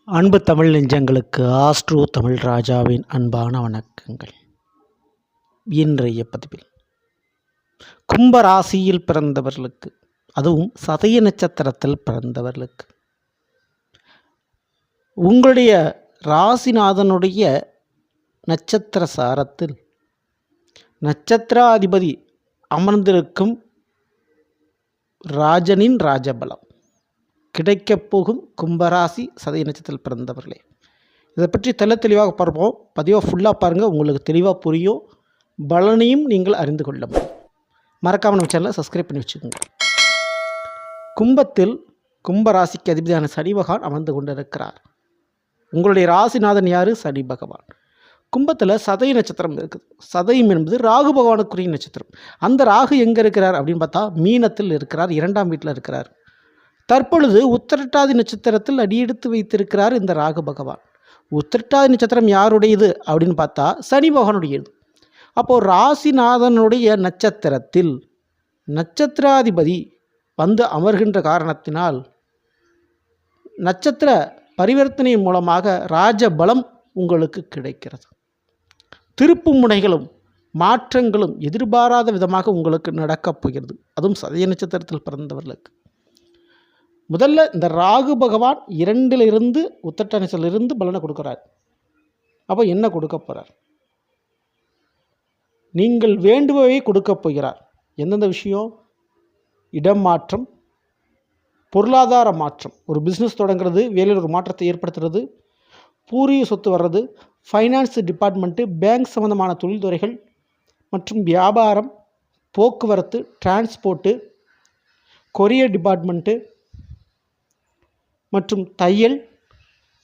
அன்பு தமிழ் நெஞ்சங்களுக்கு ஆஸ்ட்ரோ தமிழ் ராஜாவின் அன்பான வணக்கங்கள். இன்றைய பதிவில் கும்ப ராசியில் பிறந்தவர்களுக்கு, அதுவும் சதய நட்சத்திரத்தில் பிறந்தவர்களுக்கு, உங்களுடைய ராசிநாதனுடைய நட்சத்திர சாரத்தில் நட்சத்திராதிபதி அமர்ந்திருக்கும் ராஜனின் ராஜபலம் கிடைக்கப் போகும் கும்பராசி சதய நட்சத்திரத்தில் பிறந்தவர்களே, இதை பற்றி தெளிவாக பார்ப்போம். பதிவாக ஃபுல்லாக பாருங்கள், உங்களுக்கு தெளிவாக புரியும். பலனையும் நீங்கள் அறிந்து கொள்ள முடியும். மறக்காமல் நம்ம சேனலை சப்ஸ்கிரைப் பண்ணி வச்சுக்கோங்க. கும்பத்தில் கும்பராசிக்கு அதிபதியான சனி பகவான் அமர்ந்து கொண்டிருக்கிறார். உங்களுடைய ராசிநாதன் யார்? சனி பகவான். கும்பத்தில் சதய நட்சத்திரம் இருக்குது. சதயம் என்பது ராகு பகவானுக்குரிய நட்சத்திரம். அந்த ராகு எங்கே இருக்கிறார் அப்படின்னு பார்த்தா மீனத்தில் இருக்கிறார், 2ஆம் வீட்டில் இருக்கிறார். தற்பொழுது உத்திரட்டாதி நட்சத்திரத்தில் அடியெடுத்து வைத்திருக்கிறார் இந்த ராகு பகவான். உத்திரட்டாதி நட்சத்திரம் யாருடையது அப்படின்னு பார்த்தா சனி பகவானுடையது. அப்போது ராசிநாதனுடைய நட்சத்திரத்தில் நட்சத்திராதிபதி வந்து அமர்கின்ற காரணத்தினால் நட்சத்திர பரிவர்த்தனை மூலமாக ராஜபலம் உங்களுக்கு கிடைக்கிறது. திருப்பு முனைகளும் மாற்றங்களும் எதிர்பாராத விதமாக உங்களுக்கு நடக்கப் போகிறது. அதுவும் சதய நட்சத்திரத்தில் பிறந்தவர்களுக்கு முதல்ல இந்த ராகு பகவான் 2லிருந்து உத்திரட்டாதியிலிருந்து பலனை கொடுக்குறார். அப்போ என்ன கொடுக்க போகிறார்? நீங்கள் வேண்டுபவை கொடுக்க போகிறார். எந்தெந்த விஷயம்? இடம் மாற்றம், பொருளாதார மாற்றம், ஒரு பிஸ்னஸ் தொடங்குறது, வேலையில் ஒரு மாற்றத்தை ஏற்படுத்துறது, பூர்வீக சொத்து வர்றது, ஃபைனான்ஸ் டிபார்ட்மெண்ட்டு, பேங்க் சம்பந்தமான தொழில்துறைகள் மற்றும் வியாபாரம், போக்குவரத்து, டிரான்ஸ்போர்ட்டு, கொரியர் டிபார்ட்மெண்ட்டு மற்றும் தையல்,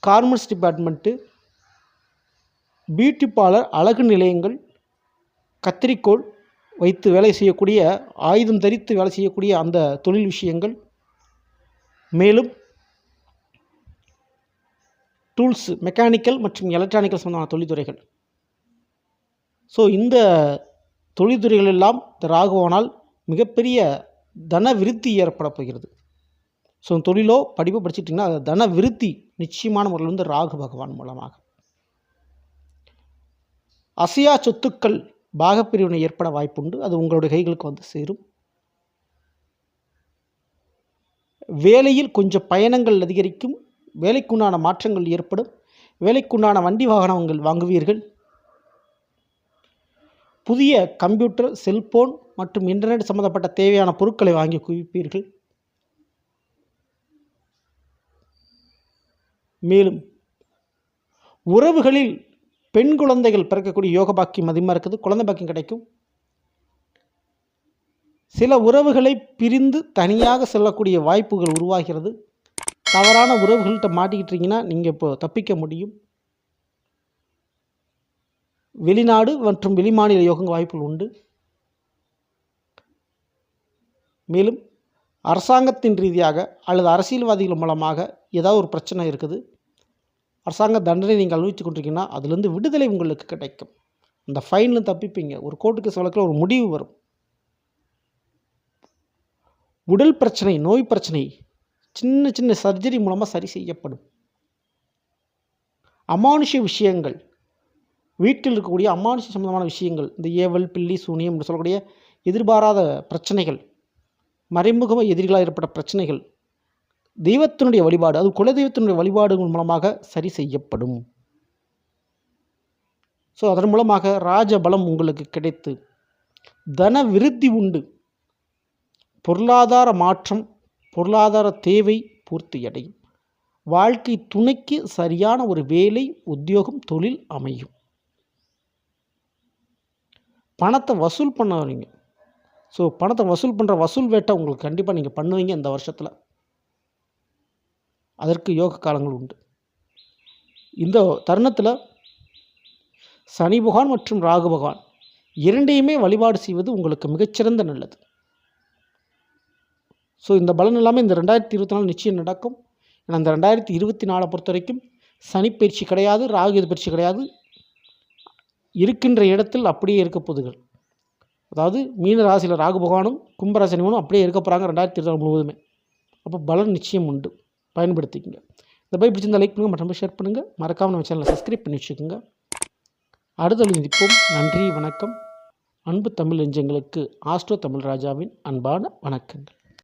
கார்மெண்ட்ஸ் டிபார்ட்மெண்ட்டு, பியூட்டி பார்லர், அழகு நிலையங்கள், கத்திரிக்கோள் வைத்து வேலை செய்யக்கூடிய, ஆயுதம் தரித்து வேலை செய்யக்கூடிய அந்த தொழில் விஷயங்கள், மேலும் டூல்ஸ், மெக்கானிக்கல் மற்றும் எலக்ட்ரானிக்கல் சம்பந்தமான தொழில்துறைகள். ஸோ இந்த தொழில்துறைகள் எல்லாம் இந்த ராகுவானால் மிகப்பெரிய தன விருத்தி ஏற்பட போகிறது. ஸோ தொழிலோ படிப்பு படிச்சுட்டிங்கன்னா அது தன விருத்தி நிச்சயமான முறையில் வந்து ராகு பகவான் மூலமாக. அசையா சொத்துக்கள் பாகப்பிரிவினை ஏற்பட வாய்ப்புண்டு. அது உங்களுடைய கைகளுக்கு வந்து சேரும். வேலையில் கொஞ்சம் பயணங்கள் அதிகரிக்கும். வேலைக்குண்டான மாற்றங்கள் ஏற்படும். வேலைக்குண்டான வண்டி வாகனங்கள் வாங்குவீர்கள். புதிய கம்ப்யூட்டர், செல்போன் மற்றும் இன்டர்நெட் சம்பந்தப்பட்ட தேவையான பொருட்களை வாங்கி குவிப்பீர்கள். மேலும் உறவுகளில் பெண் குழந்தைகள் பிறக்கக்கூடிய யோக பாக்கியம் அதிகமாக இருக்குது. குழந்தை பாக்கியம் கிடைக்கும். சில உறவுகளை பிரிந்து தனியாக செல்லக்கூடிய வாய்ப்புகள் உருவாகிறது. தவறான உறவுகள்கிட்ட மாட்டிக்கிட்டீங்கன்னா நீங்கள் இப்போ தப்பிக்க முடியும். வெளிநாடு மற்றும் வெளிமாநில யோக வாய்ப்புகள் உண்டு. மேலும் அரசாங்கத்தின் ரீதியாக அல்லது அரசியல்வாதிகள் மூலமாக ஏதாவது ஒரு பிரச்சனை இருக்குது, அரசாங்க தண்டனை நீங்கள் அனுபவித்து கொண்டிருக்கீங்கன்னா அதுலேருந்து விடுதலை உங்களுக்கு கிடைக்கும். அந்த ஃபைனில் தப்பிப்பீங்க. ஒரு கோர்ட்டுக்கு வழக்கில் ஒரு முடிவு வரும். உடல் பிரச்சனை, நோய் பிரச்சனை சின்ன சின்ன சர்ஜரி மூலமாக சரி செய்யப்படும். அமானுஷ விஷயங்கள், வீட்டில் இருக்கக்கூடிய அமானுஷ சம்பந்தமான விஷயங்கள், இந்த ஏவல், பில்லி, சூனியம் என்று சொல்லக்கூடிய எதிர்பாராத பிரச்சனைகள், மறைமுக எதிரிகளாக ஏற்பட்ட பிரச்சனைகள், தெய்வத்தினுடைய வழிபாடு, அது குலதெய்வத்தினுடைய வழிபாடுகள் மூலமாக சரி செய்யப்படும். ஸோ அதன் மூலமாக ராஜபலம் உங்களுக்கு கிடைத்து தன விருத்தி உண்டு. பொருளாதார மாற்றம், பொருளாதார தேவை பூர்த்தியடையும். வாழ்க்கை துணைக்கு சரியான ஒரு வேலை, உத்தியோகம், தொழில் அமையும். பணத்தை வசூல் பண்ண வரீங்க. ஸோ பணத்தை வசூல் பண்ணுற வசூல் வேட்டை உங்களுக்கு கண்டிப்பாக நீங்கள் பண்ணுவீங்க இந்த வருஷத்தில். அதற்கு யோக காலங்கள் உண்டு. இந்த தருணத்தில் சனி பகவான் மற்றும் ராகு பகவான் 2ஐயுமே வழிபாடு செய்வது உங்களுக்கு மிகச்சிறந்த நல்லது. ஸோ இந்த பலன் எல்லாமே இந்த 2024 நிச்சயம் நடக்கும். ஏன்னா இந்த 2024 பொறுத்த வரைக்கும் சனி பயிற்சி கிடையாது, ராகு பயிற்சி கிடையாது. இருக்கின்ற இடத்தில் அப்படியே இருக்க போதுகள். அதாவது மீன ராசியில் ராகு பகவானும் கும்பராசி அப்படியே இருக்க போகிறாங்க 2024 முழுவதுமே. அப்போ பலன் நிச்சயம் உண்டு, பயன்படுத்திக்கங்க. இந்த பை பிடிச்சிருந்தா லைக் பண்ணுங்கள், மற்றும் ஷேர் பண்ணுங்கள். மறக்காமல் நம்ம சேனலை சப்ஸ்கிரைப் பண்ணி வச்சுக்கோங்க. அடுத்த சந்திப்போம். நன்றி, வணக்கம். அன்பு தமிழ் நெஞ்சங்களுக்கு ஆஸ்ட்ரோ தமிழ் ராஜாவின் அன்பான வணக்கங்கள்.